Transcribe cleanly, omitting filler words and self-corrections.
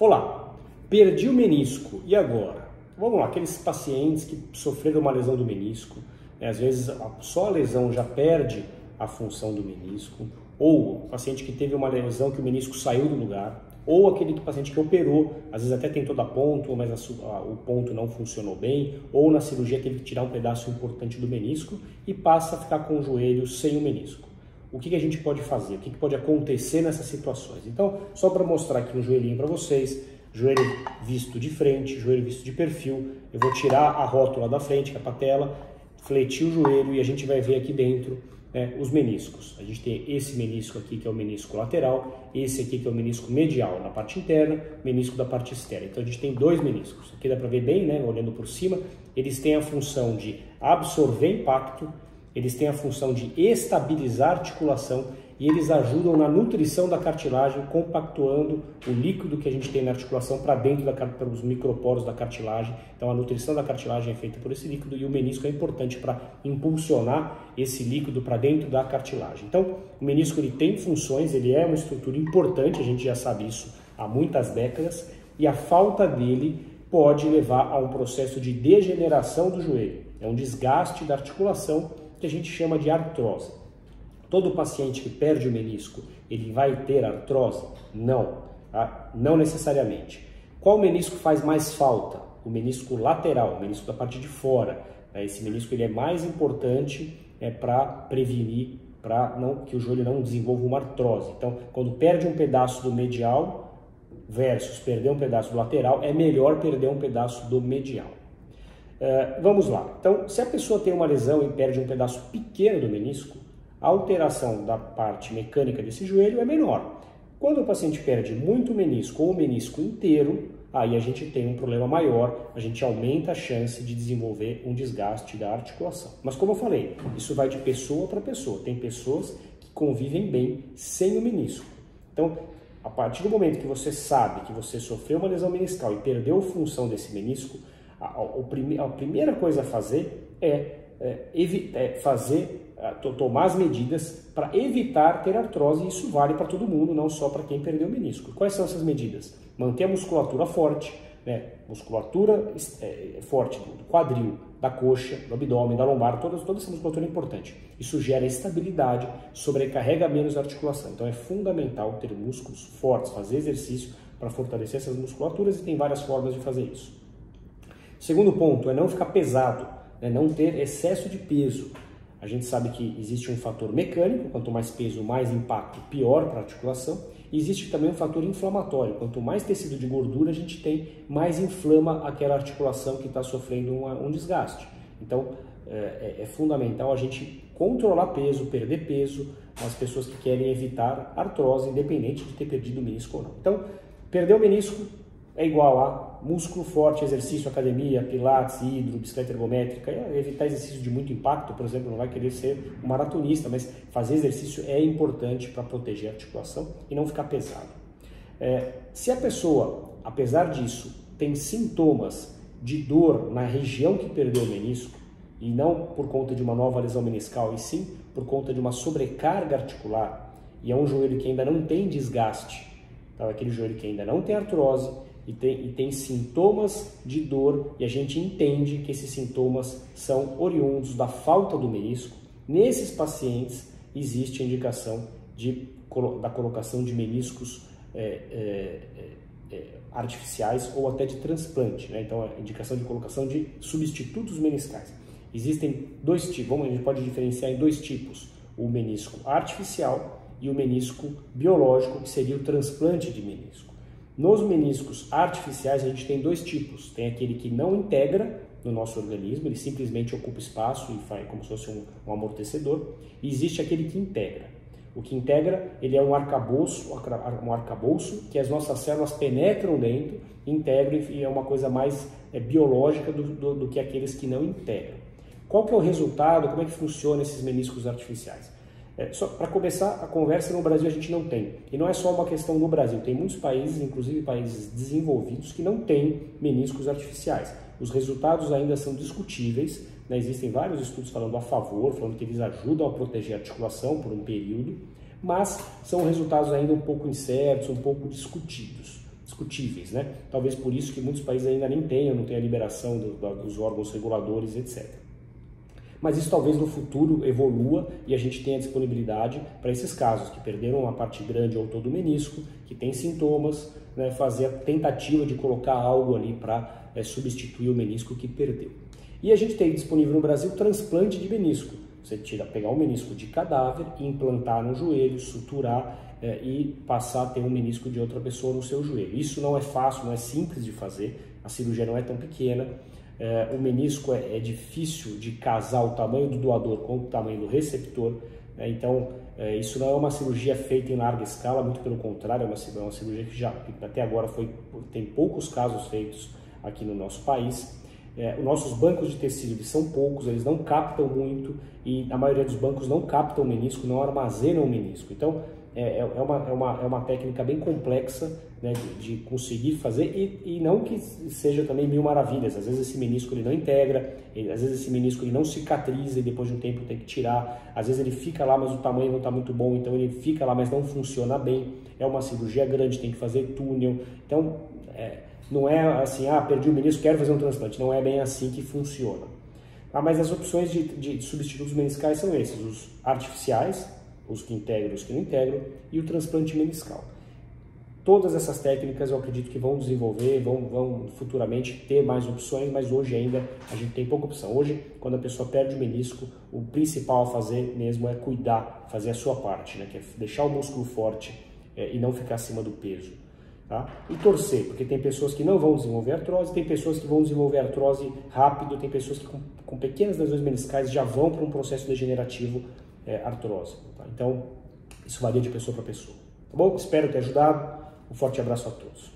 Olá, perdi o menisco, e agora? Vamos lá, aqueles pacientes que sofreram uma lesão do menisco, né? Às vezes só a lesão já perde a função do menisco, ou o paciente que teve uma lesão que o menisco saiu do lugar, ou aquele paciente que operou, às vezes até tentou dar ponto, mas o ponto não funcionou bem, ou na cirurgia teve que tirar um pedaço importante do menisco e passa a ficar com o joelho sem o menisco. O que a gente pode fazer? O que pode acontecer nessas situações? Então, só para mostrar aqui um joelhinho para vocês, joelho visto de frente, joelho visto de perfil, eu vou tirar a rótula da frente, que é a patela, fletir o joelho e a gente vai ver aqui dentro, né, os meniscos. A gente tem esse menisco aqui que é o menisco lateral, esse aqui que é o menisco medial na parte interna, menisco da parte externa. Então a gente tem dois meniscos. Aqui dá para ver bem, né, olhando por cima, eles têm a função de absorver impacto, eles têm a função de estabilizar a articulação e eles ajudam na nutrição da cartilagem, compactuando o líquido que a gente tem na articulação para dentro para os microporos da cartilagem. Então a nutrição da cartilagem é feita por esse líquido e o menisco é importante para impulsionar esse líquido para dentro da cartilagem. Então o menisco ele tem funções, ele é uma estrutura importante, a gente já sabe isso há muitas décadas, e a falta dele pode levar a um processo de degeneração do joelho, é um desgaste da articulação que a gente chama de artrose. Todo paciente que perde o menisco, ele vai ter artrose? Não, tá? Não necessariamente. Qual menisco faz mais falta? O menisco lateral, o menisco da parte de fora. Esse menisco ele é mais importante para prevenir, que o joelho não desenvolva uma artrose. Então, quando perde um pedaço do medial versus perder um pedaço do lateral, é melhor perder um pedaço do medial. Vamos lá. Então, se a pessoa tem uma lesão e perde um pedaço pequeno do menisco, a alteração da parte mecânica desse joelho é menor. Quando o paciente perde muito menisco ou o menisco inteiro, aí a gente tem um problema maior, a gente aumenta a chance de desenvolver um desgaste da articulação. Mas como eu falei, isso vai de pessoa para pessoa. Tem pessoas que convivem bem sem o menisco. Então, a partir do momento que você sabe que você sofreu uma lesão meniscal e perdeu a função desse menisco, a primeira coisa a fazer tomar as medidas para evitar ter artrose, e isso vale para todo mundo, não só para quem perdeu o menisco. Quais são essas medidas? Manter a musculatura forte, né? Musculatura forte do quadril, da coxa, do abdômen, da lombar, toda essa musculatura é importante. Isso gera estabilidade, sobrecarrega menos a articulação. Então é fundamental ter músculos fortes, fazer exercício para fortalecer essas musculaturas, e tem várias formas de fazer isso. Segundo ponto é não ficar pesado, né? Não ter excesso de peso. A gente sabe que existe um fator mecânico, quanto mais peso, mais impacto, pior para a articulação. E existe também um fator inflamatório, quanto mais tecido de gordura a gente tem, mais inflama aquela articulação que está sofrendo um desgaste. Então é fundamental a gente controlar peso, perder peso, nas pessoas que querem evitar artrose, independente de ter perdido o menisco ou não. Então, perder o menisco é igual a músculo forte, exercício, academia, pilates, hidro, bicicleta ergométrica, evitar exercício de muito impacto, por exemplo, não vai querer ser um maratonista, mas fazer exercício é importante para proteger a articulação e não ficar pesado. Se a pessoa, apesar disso, tem sintomas de dor na região que perdeu o menisco, e não por conta de uma nova lesão meniscal, e sim por conta de uma sobrecarga articular, e é um joelho que ainda não tem desgaste, então é aquele joelho que ainda não tem artrose, e tem sintomas de dor, e a gente entende que esses sintomas são oriundos da falta do menisco. Nesses pacientes existe a indicação da colocação de meniscos artificiais ou até de transplante, né? Então a indicação de colocação de substitutos meniscais. Existem dois tipos, a gente pode diferenciar em dois tipos: o menisco artificial e o menisco biológico, que seria o transplante de menisco. Nos meniscos artificiais a gente tem dois tipos. Tem aquele que não integra no nosso organismo, ele simplesmente ocupa espaço e faz como se fosse um amortecedor. E existe aquele que integra. O que integra, ele é um arcabouço que as nossas células penetram dentro, integram, e é uma coisa mais biológica do que aqueles que não integram. Qual que é o resultado? Como é que funciona esses meniscos artificiais? Só para começar a conversa, no Brasil a gente não tem. E não é só uma questão no Brasil, tem muitos países, inclusive países desenvolvidos, que não têm meniscos artificiais. Os resultados ainda são discutíveis, né? Existem vários estudos falando a favor, falando que eles ajudam a proteger a articulação por um período, mas são resultados ainda um pouco incertos, um pouco discutidos. discutíveis, né? Talvez por isso que muitos países ainda nem tenham, não tenham a liberação dos órgãos reguladores, etc. Mas isso talvez no futuro evolua e a gente tenha disponibilidade para esses casos que perderam uma parte grande ou todo o menisco, que tem sintomas, né, fazer a tentativa de colocar algo ali para substituir o menisco que perdeu. E a gente tem disponível no Brasil transplante de menisco. Você pegar um menisco de cadáver, implantar no joelho, suturar e passar a ter um menisco de outra pessoa no seu joelho. Isso não é fácil, não é simples de fazer, a cirurgia não é tão pequena. O menisco é difícil de casar o tamanho do doador com o tamanho do receptor, né? Então isso não é uma cirurgia feita em larga escala, muito pelo contrário, é uma cirurgia que até agora tem poucos casos feitos aqui no nosso país. Os nossos bancos de tecido eles são poucos, eles não captam muito e a maioria dos bancos não captam o menisco, não armazenam o menisco. Então é uma técnica bem complexa, né, de conseguir fazer e não que seja também mil maravilhas. Às vezes esse menisco ele não integra, às vezes esse menisco ele não cicatriza e depois de um tempo tem que tirar. Às vezes ele fica lá, mas o tamanho não está muito bom, então ele fica lá, mas não funciona bem. É uma cirurgia grande, tem que fazer túnel. Então não é assim, perdi o menisco, quero fazer um transplante. Não é bem assim que funciona. Mas as opções de substitutos meniscais são esses, os artificiais, os que integram, os que não integram, e o transplante meniscal. Todas essas técnicas eu acredito que vão desenvolver, vão futuramente ter mais opções, mas hoje ainda a gente tem pouca opção. Hoje, quando a pessoa perde o menisco, o principal a fazer mesmo é cuidar, fazer a sua parte, né? Que é deixar o músculo forte e não ficar acima do peso. Tá? E torcer, porque tem pessoas que não vão desenvolver artrose, tem pessoas que vão desenvolver artrose rápido, tem pessoas que com pequenas lesões meniscais já vão para um processo degenerativo artrose. Tá? Então, isso varia de pessoa para pessoa. Tá bom? Espero ter ajudado. Um forte abraço a todos.